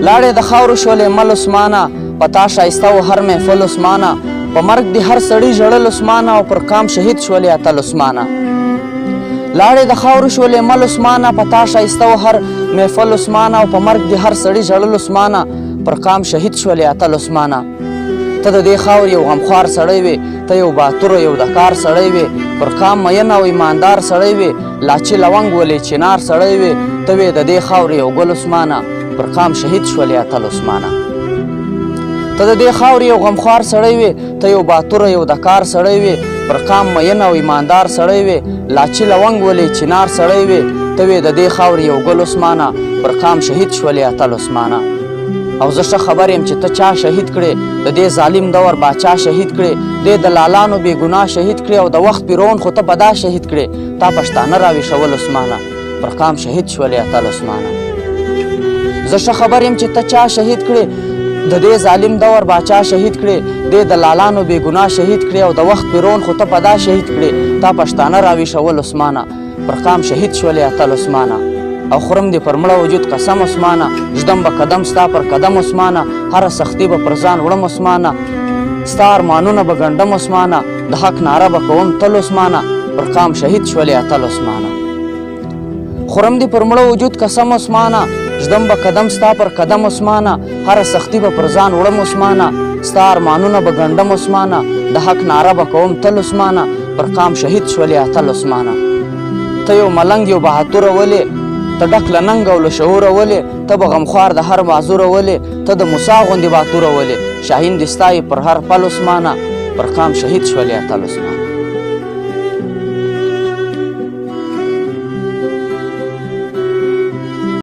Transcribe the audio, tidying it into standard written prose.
لاړې د خاورو شولې مل عثمانه په تا ښایسته و هر محفل عثمانه په مرګ دې هر سړي ژړل عثمانه او پر قام شهید شولې اتل عثمانه لاړې د خاورو شولې مل عثمانه په تا ښایسته و هر محفل عثمانه او په مرګ دې هر سړي ژړل عثمانه پر قام شهید شولې اتل عثمانه ته د دې خاورې یو غمخوار سړی وې ته یو باتور یو د کار سړی وې پر قام مین او ایماندار سړی وې لاچي لونګ ولې چنار سړی وې ته وې د دې خاورې یو ګل عثمانه پر قام شهید شولې اتل عثمانه ته د دې خاورې یو غمخوار سړی وې ته یو باتور یو د کار سړی وې پر قام مین او ایماندار سړی وې لاچي لونګ ولې چنار سړی وې ته وې د دې خاورې یو ګل عثمانه پر قام شهید شولې اتل عثمانه او زه ښه خبر یم چې ته چا شهید کړې د دې ظالم دور باچا شهید کړې دې دلالانو بې ګناه شهید کړې او د وخت پیرون خو ته په دا شهید کړې تا پښتانه راویښول عثمانه پر قام شهید شولې اتل عثمانه زه ښه خبر یم چې ته چا شهید کړې د دې ظالم دور باچا شهید کړې دې دلالانو بې ګناه شهید کړې او د وخت پیرون خو ته په دا شهید کړې تا پښتانه راویښول عثمانه پر قام شهید شولې اتل عثمانه او خورم دې پر مړه وجود قسم عثمانه ږدم به قدم ستا پر قدم عثمانه هره سختي به پر ځان وړم عثمانه ستا ارمانونه به ګنډم عثمانه د حق ناره به کوم تل عثمانه پر قام شهید شولې اتل عثمانه خورم دې پر مړه وجود قسم عثمانه ږدم به قدم ستا پر قدم عثمانه هره سختي به پر ځان وړم عثمانه ستا ارمانونه به ګنډم عثمانه د حق ناره به کوم تل عثمانه پر قام شهید شولې اتل عثمانه ته یو ملنګ یو بهادوره ولې ته ډک له ننګ او له شعوره ولې ته به غمخوار د هر معذوره ولې ته د موسی غوندې باتوره ولې شاهین دې ستایي پر هر پل عثمانه پر قام شهید شولې اتل عثمانه